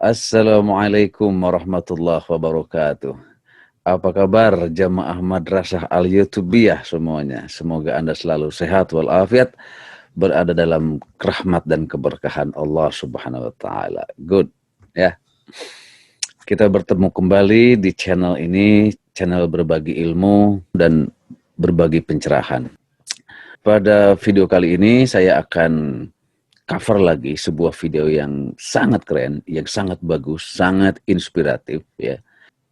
Assalamualaikum warahmatullahi wabarakatuh. Apa kabar jamaah Madrasah Al-Yutubiyah semuanya? Semoga Anda selalu sehat walafiat, berada dalam rahmat dan keberkahan Allah Subhanahu wa taala. Good. Ya. Kita bertemu kembali di channel ini, channel berbagi ilmu dan berbagi pencerahan. Pada video kali ini saya akan cover lagi sebuah video yang sangat keren, yang sangat bagus, sangat inspiratif, ya,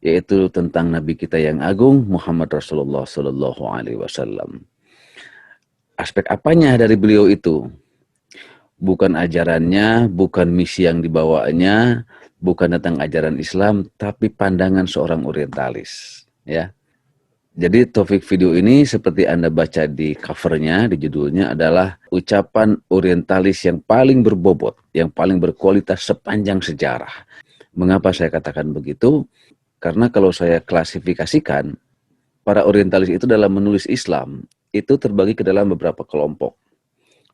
yaitu tentang Nabi kita yang agung Muhammad Rasulullah Sallallahu Alaihi Wasallam. Aspek apanya dari beliau itu? Bukan ajarannya, bukan misi yang dibawanya, bukan tentang ajaran Islam, tapi pandangan seorang orientalis, ya. Jadi topik video ini seperti Anda baca di covernya, di judulnya adalah ucapan orientalis yang paling berbobot, yang paling berkualitas sepanjang sejarah. Mengapa saya katakan begitu? Karena kalau saya klasifikasikan, para orientalis itu dalam menulis Islam, itu terbagi ke dalam beberapa kelompok.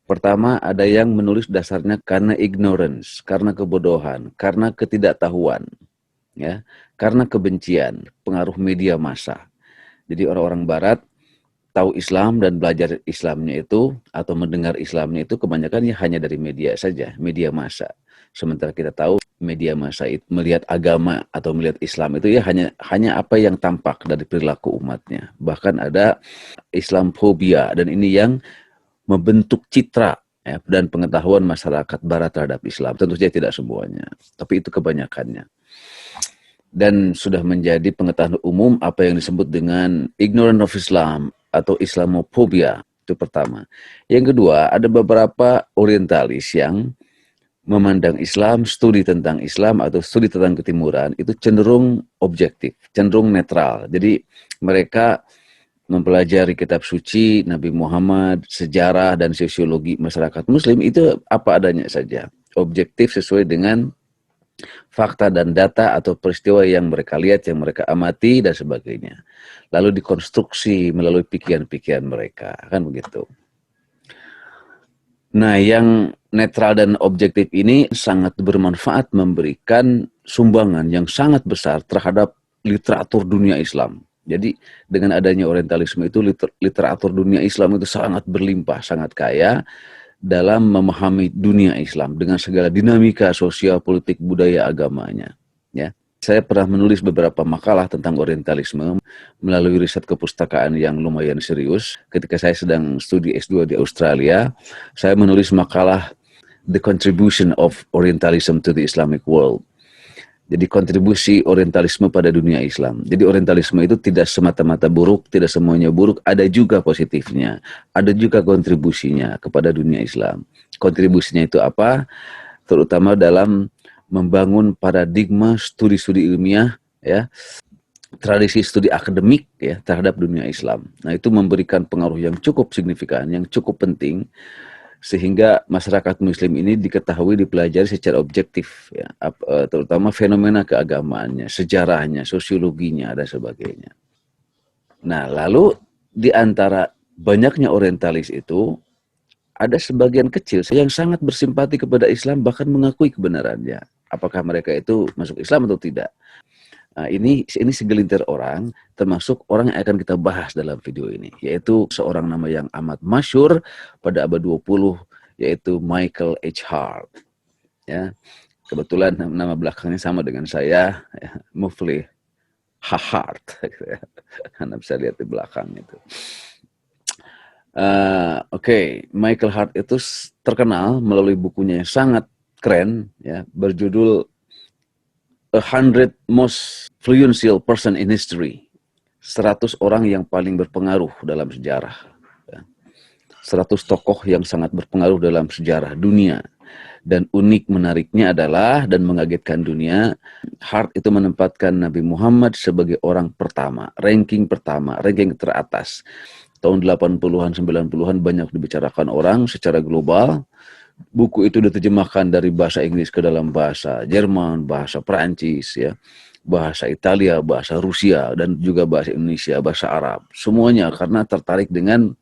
Pertama, ada yang menulis dasarnya karena ignorance, karena kebodohan, karena ketidaktahuan, ya, karena kebencian, pengaruh media massa. Jadi orang-orang barat tahu Islam dan belajar Islamnya itu atau mendengar Islamnya itu kebanyakan ya hanya dari media saja, media massa. Sementara kita tahu media massa itu melihat agama atau melihat Islam itu ya hanya apa yang tampak dari perilaku umatnya. Bahkan ada Islamfobia, dan ini yang membentuk citra, ya, dan pengetahuan masyarakat barat terhadap Islam. Tentu saja tidak semuanya, tapi itu kebanyakannya. Dan sudah menjadi pengetahuan umum apa yang disebut dengan ignorance of Islam atau Islamophobia. Itu pertama. Yang kedua, ada beberapa orientalis yang memandang Islam, studi tentang Islam atau studi tentang ketimuran itu cenderung objektif, cenderung netral. Jadi mereka mempelajari kitab suci Nabi Muhammad, sejarah dan sosiologi masyarakat muslim itu apa adanya saja. Objektif sesuai dengan fakta dan data atau peristiwa yang mereka lihat, yang mereka amati dan sebagainya. Lalu dikonstruksi melalui pikiran-pikiran mereka, kan begitu. Nah, yang netral dan objektif ini sangat bermanfaat, memberikan sumbangan yang sangat besar terhadap literatur dunia Islam. Jadi dengan adanya orientalisme itu literatur dunia Islam itu sangat berlimpah, sangat kaya dalam memahami dunia Islam dengan segala dinamika sosial, politik, budaya, agamanya. Ya, saya pernah menulis beberapa makalah tentang orientalisme melalui riset kepustakaan yang lumayan serius. Ketika saya sedang studi S2 di Australia, saya menulis makalah The Contribution of Orientalism to the Islamic World. Jadi kontribusi orientalisme pada dunia Islam. Jadi orientalisme itu tidak semata-mata buruk, tidak semuanya buruk, ada juga positifnya, ada juga kontribusinya kepada dunia Islam. Kontribusinya itu apa? Terutama dalam membangun paradigma studi-studi ilmiah, ya, tradisi studi akademik, ya, terhadap dunia Islam. Nah, itu memberikan pengaruh yang cukup signifikan, yang cukup penting, sehingga masyarakat muslim ini diketahui, dipelajari secara objektif, ya, terutama fenomena keagamaannya, sejarahnya, sosiologinya, dan sebagainya. Nah, lalu di antara banyaknya orientalis itu, ada sebagian kecil yang sangat bersimpati kepada Islam, bahkan mengakui kebenarannya. Apakah mereka itu masuk Islam atau tidak? Nah, ini segelintir orang, termasuk orang yang akan kita bahas dalam video ini, yaitu seorang nama yang amat masyhur pada abad 20, yaitu Michael H. Hart. Ya, kebetulan nama belakangnya sama dengan saya, ya, Muflih Hart. Anda bisa lihat di belakang itu. Oke, Michael Hart itu terkenal melalui bukunya yang sangat keren, ya, berjudul 100 Most Influential Person in History. 100 orang yang paling berpengaruh dalam sejarah. 100 tokoh yang sangat berpengaruh dalam sejarah dunia. Dan unik menariknya adalah, dan mengagetkan dunia, Hart itu menempatkan Nabi Muhammad sebagai orang pertama, ranking teratas. Tahun 80-an, 90-an banyak dibicarakan orang secara global. Buku itu diterjemahkan dari bahasa Inggris ke dalam bahasa Jerman, bahasa Perancis, ya, bahasa Italia, bahasa Rusia, dan juga bahasa Indonesia, bahasa Arab. Semuanya karena tertarik dengan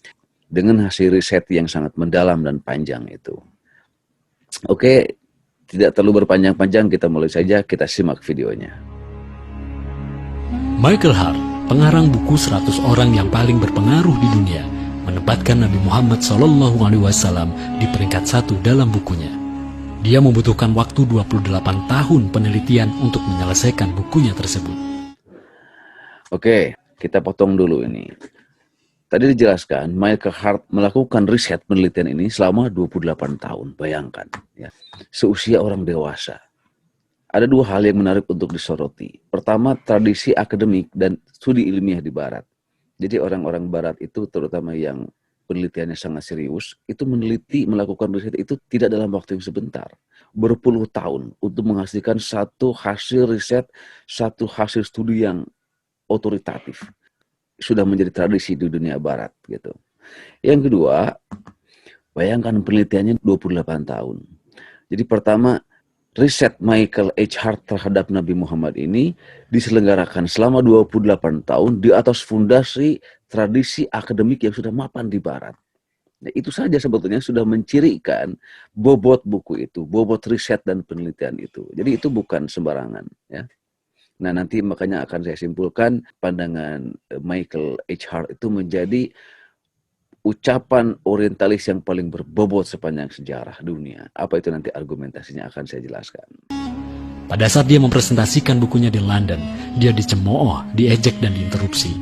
hasil riset yang sangat mendalam dan panjang itu. Oke, Tidak terlalu berpanjang-panjang, kita mulai saja, kita simak videonya. Michael Hart, pengarang buku 100 orang yang paling berpengaruh di dunia, menempatkan Nabi Muhammad SAW di peringkat 1 dalam bukunya. Dia membutuhkan waktu 28 tahun penelitian untuk menyelesaikan bukunya tersebut. Oke, kita potong dulu ini. Tadi dijelaskan, Michael Hart melakukan riset penelitian ini selama 28 tahun. Bayangkan, ya, seusia orang dewasa. Ada dua hal yang menarik untuk disoroti. Pertama, tradisi akademik dan studi ilmiah di Barat. Jadi orang-orang Barat itu, terutama yang penelitiannya sangat serius, itu meneliti, melakukan riset itu tidak dalam waktu yang sebentar. Berpuluh tahun untuk menghasilkan satu hasil riset, satu hasil studi yang otoritatif. Sudah menjadi tradisi di dunia Barat, gitu. Yang kedua, bayangkan penelitiannya 28 tahun. Jadi pertama, riset Michael H. Hart terhadap Nabi Muhammad ini diselenggarakan selama 28 tahun di atas fondasi tradisi akademik yang sudah mapan di Barat. Nah, itu saja sebetulnya sudah mencirikan bobot buku itu, bobot riset dan penelitian itu. Jadi itu bukan sembarangan, ya. Nah, nanti makanya akan saya simpulkan pandangan Michael H. Hart itu menjadi ucapan orientalis yang paling berbobot sepanjang sejarah dunia. Apa itu nanti argumentasinya akan saya jelaskan. Pada saat dia mempresentasikan bukunya di London, dia dicemooh, diejek dan diinterupsi.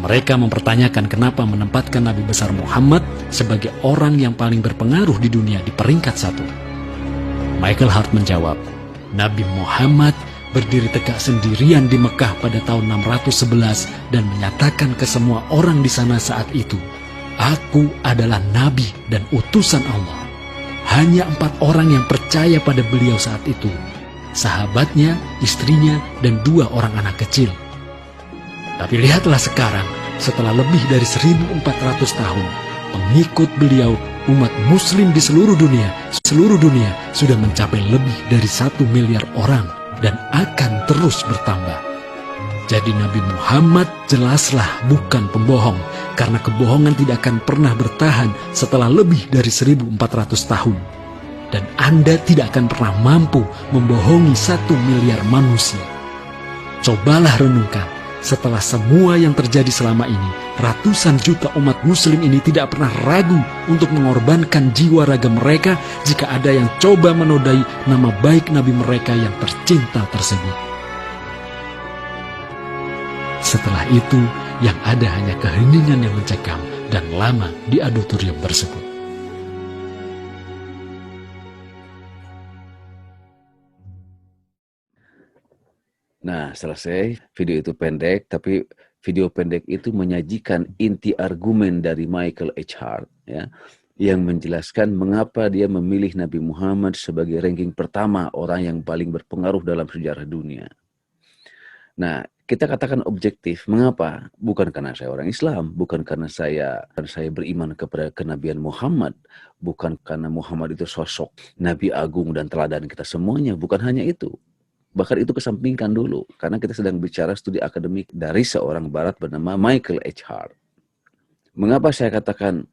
Mereka mempertanyakan kenapa menempatkan Nabi besar Muhammad sebagai orang yang paling berpengaruh di dunia di peringkat 1. Michael Hart menjawab, Nabi Muhammad berdiri tegak sendirian di Mekah pada tahun 611 dan menyatakan ke semua orang di sana saat itu, Aku adalah Nabi dan utusan Allah. Hanya 4 orang yang percaya pada beliau saat itu. Sahabatnya, istrinya, dan 2 orang anak kecil. Tapi lihatlah sekarang, setelah lebih dari 1400 tahun, pengikut beliau, umat muslim di seluruh dunia sudah mencapai lebih dari 1 miliar orang dan akan terus bertambah. Jadi Nabi Muhammad jelaslah bukan pembohong, karena kebohongan tidak akan pernah bertahan setelah lebih dari 1400 tahun. Dan Anda tidak akan pernah mampu membohongi 1 miliar manusia. Cobalah renungkan, setelah semua yang terjadi selama ini, ratusan juta umat muslim ini tidak pernah ragu untuk mengorbankan jiwa raga mereka jika ada yang coba menodai nama baik Nabi mereka yang tercinta tersebut. Setelah itu, yang ada hanya keheningan yang mencekam dan lama di auditorium tersebut. Nah, selesai. Video itu pendek, tapi video pendek itu menyajikan inti argumen dari Michael H. Hart, ya, yang menjelaskan mengapa dia memilih Nabi Muhammad sebagai ranking pertama orang yang paling berpengaruh dalam sejarah dunia. Nah, kita katakan objektif. Mengapa? Bukan karena saya orang Islam, bukan karena saya beriman kepada kenabian Muhammad, bukan karena Muhammad itu sosok Nabi agung dan teladan kita semuanya, bukan hanya itu. Bahkan itu kesampingkan dulu, karena kita sedang bicara studi akademik dari seorang Barat bernama Michael H. Hart. Mengapa saya katakan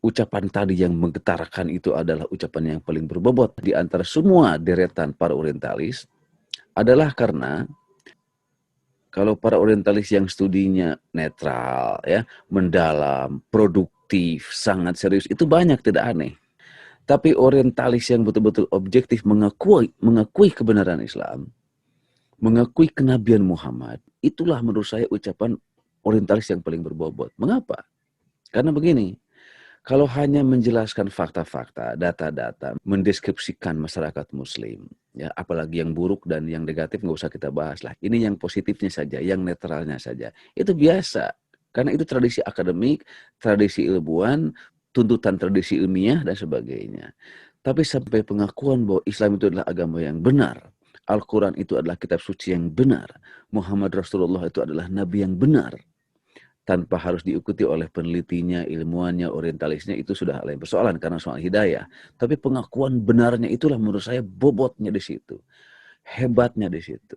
ucapan tadi yang menggetarkan itu adalah ucapan yang paling berbobot di antara semua deretan para orientalis, adalah karena kalau para orientalis yang studinya netral, ya, mendalam, produktif, sangat serius, itu banyak, tidak aneh. Tapi orientalis yang betul-betul objektif mengakui kebenaran Islam, mengakui kenabian Muhammad, itulah menurut saya ucapan orientalis yang paling berbobot. Mengapa? Karena begini, kalau hanya menjelaskan fakta-fakta, data-data, mendeskripsikan masyarakat muslim, ya, apalagi yang buruk dan yang negatif nggak usah kita bahas lah. Ini yang positifnya saja, yang netralnya saja. Itu biasa, karena itu tradisi akademik, tradisi ilmuwan, tuntutan tradisi ilmiah, dan sebagainya. Tapi sampai pengakuan bahwa Islam itu adalah agama yang benar, Al-Quran itu adalah kitab suci yang benar, Muhammad Rasulullah itu adalah nabi yang benar, tanpa harus diikuti oleh penelitinya, ilmuannya, orientalisnya, itu sudah lain persoalan karena soal hidayah. Tapi pengakuan benarnya itulah menurut saya bobotnya di situ. Hebatnya di situ.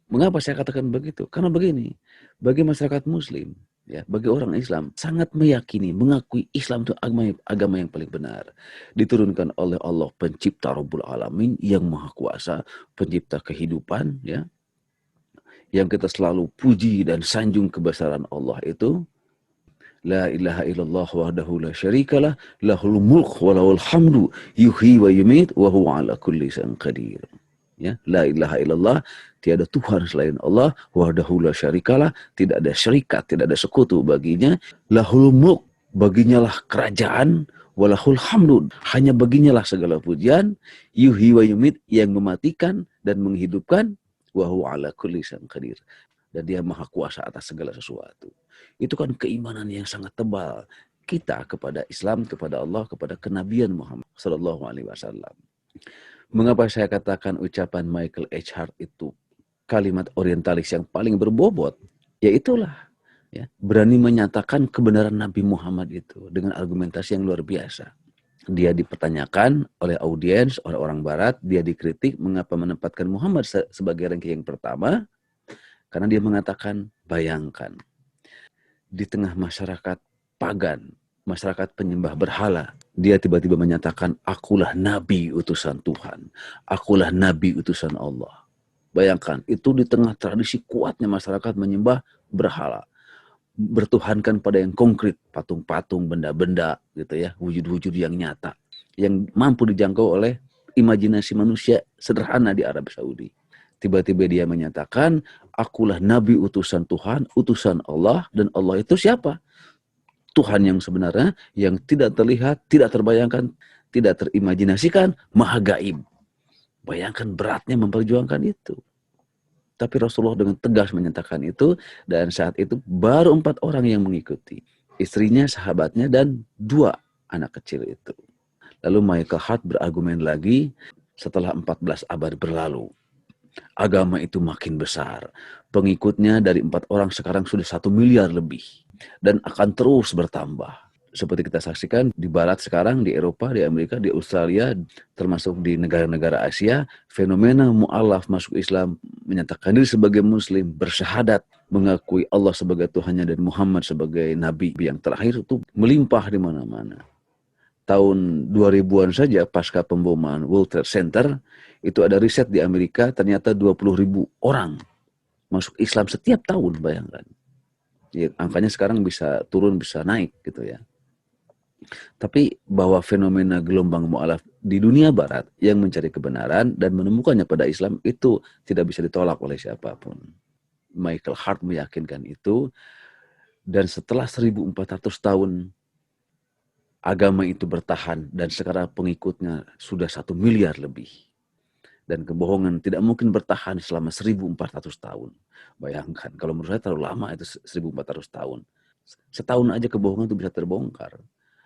Mengapa saya katakan begitu? Karena begini, bagi masyarakat muslim, Ya, bagi orang Islam sangat meyakini, mengakui Islam itu agama yang paling benar. Diturunkan oleh Allah pencipta Rabbul Alamin yang maha kuasa, pencipta kehidupan, ya. Yang kita selalu puji dan sanjung kebesaran Allah itu. La ilaha illallah wahdahu la syarikalah, lahul mulk wa lahul hamdu, yuhyi wa yumit wa huwa ala kulli syai'in qadir. Ya, la ilaha illallah, tiada Tuhan selain Allah, wahdahu la syarikalah, tidak ada syarikat, tidak ada sekutu baginya, lahul mulk, baginya lah kerajaan, walahul hamdun, hanya baginya lah segala pujian, yuhyi wa yumit, yang mematikan dan menghidupkan, wa huwa ala kulli syai'in qadir, dan dia maha kuasa atas segala sesuatu. Itu kan keimanan yang sangat tebal kita kepada Islam, kepada Allah, kepada kenabian Muhammad Sallallahu Alaihi Wasallam. Mengapa saya katakan ucapan Michael H. Hart itu kalimat orientalis yang paling berbobot? Ya itulah, ya, berani menyatakan kebenaran Nabi Muhammad itu dengan argumentasi yang luar biasa. Dia dipertanyakan oleh audiens, oleh orang Barat, dia dikritik mengapa menempatkan Muhammad sebagai ranking yang pertama, karena dia mengatakan, bayangkan, di tengah masyarakat pagan, masyarakat penyembah berhala, dia tiba-tiba menyatakan, akulah nabi utusan Tuhan, akulah nabi utusan Allah. Bayangkan, itu di tengah tradisi kuatnya masyarakat menyembah berhala, bertuhankan pada yang konkret, patung-patung, benda-benda, gitu ya, wujud-wujud yang nyata, yang mampu dijangkau oleh imajinasi manusia sederhana di Arab Saudi. Tiba-tiba dia menyatakan, akulah nabi utusan Tuhan, utusan Allah, dan Allah itu siapa? Tuhan yang sebenarnya, yang tidak terlihat, tidak terbayangkan, tidak terimajinasikan, maha gaib. Bayangkan beratnya memperjuangkan itu. Tapi Rasulullah dengan tegas menyatakan itu, dan saat itu baru 4 orang yang mengikuti. Istrinya, sahabatnya, dan 2 anak kecil itu. Lalu Michael Hart berargumen lagi, setelah 14 abad berlalu, agama itu makin besar. Pengikutnya dari 4 orang sekarang sudah 1 miliar lebih. Dan akan terus bertambah. Seperti kita saksikan di Barat sekarang, di Eropa, di Amerika, di Australia, termasuk di negara-negara Asia, fenomena mu'alaf masuk Islam, menyatakan diri sebagai Muslim, bersyahadat, mengakui Allah sebagai Tuhannya dan Muhammad sebagai Nabi yang terakhir itu melimpah di mana-mana. Tahun 2000-an saja pasca pemboman World Trade Center, itu ada riset di Amerika, ternyata 20.000 orang masuk Islam setiap tahun, bayangkan. Ya, angkanya sekarang bisa turun, bisa naik gitu ya. Tapi bahwa fenomena gelombang mu'alaf di dunia barat yang mencari kebenaran dan menemukannya pada Islam itu tidak bisa ditolak oleh siapapun. Michael Hart meyakinkan itu, dan setelah 1400 tahun agama itu bertahan dan sekarang pengikutnya sudah 1 miliar lebih. Dan kebohongan tidak mungkin bertahan selama 1400 tahun. Bayangkan, kalau menurut saya terlalu lama itu 1400 tahun. Setahun aja kebohongan itu bisa terbongkar.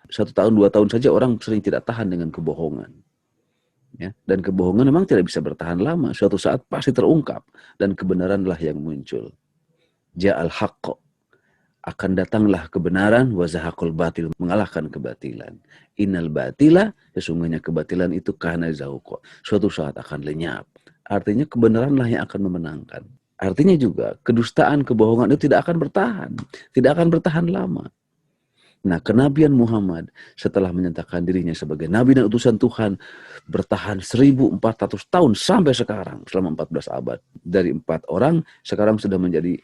1 tahun, 2 tahun saja orang sering tidak tahan dengan kebohongan. Ya, dan kebohongan memang tidak bisa bertahan lama. Suatu saat pasti terungkap dan kebenaranlah yang muncul. Ja'al haqq, akan datanglah kebenaran, wa zahaqul batil, mengalahkan kebatilan. Innal batila, sesungguhnya kebatilan itu kana zahuqa, suatu saat akan lenyap. Artinya kebenaranlah yang akan memenangkan. Artinya juga kedustaan, kebohongan itu tidak akan bertahan, tidak akan bertahan lama. Nah, kenabian Muhammad setelah menyatakan dirinya sebagai nabi dan utusan Tuhan bertahan 1400 tahun sampai sekarang, selama 14 abad. Dari 4 orang sekarang sudah menjadi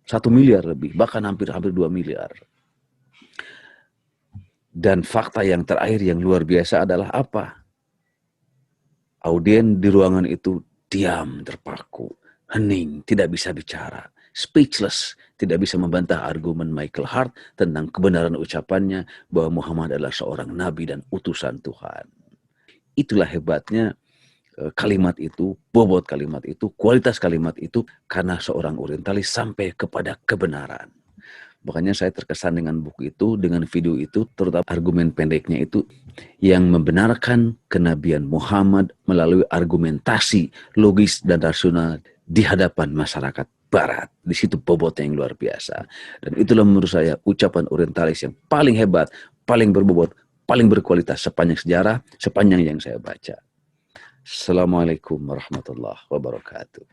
1 miliar lebih, bahkan hampir 2 miliar. Dan fakta yang terakhir yang luar biasa adalah apa? Audien di ruangan itu diam, terpaku, hening, tidak bisa bicara, speechless, tidak bisa membantah argumen Michael Hart tentang kebenaran ucapannya bahwa Muhammad adalah seorang nabi dan utusan Tuhan. Itulah hebatnya kalimat itu, bobot kalimat itu, kualitas kalimat itu, karena seorang orientalis sampai kepada kebenaran. Makanya saya terkesan dengan buku itu, dengan video itu, terutama argumen pendeknya itu, yang membenarkan kenabian Muhammad melalui argumentasi logis dan rasional di hadapan masyarakat Barat. Di situ bobotnya yang luar biasa. Dan itulah menurut saya ucapan orientalis yang paling hebat, paling berbobot, paling berkualitas sepanjang sejarah, sepanjang yang saya baca. Assalamualaikum warahmatullahi wabarakatuh.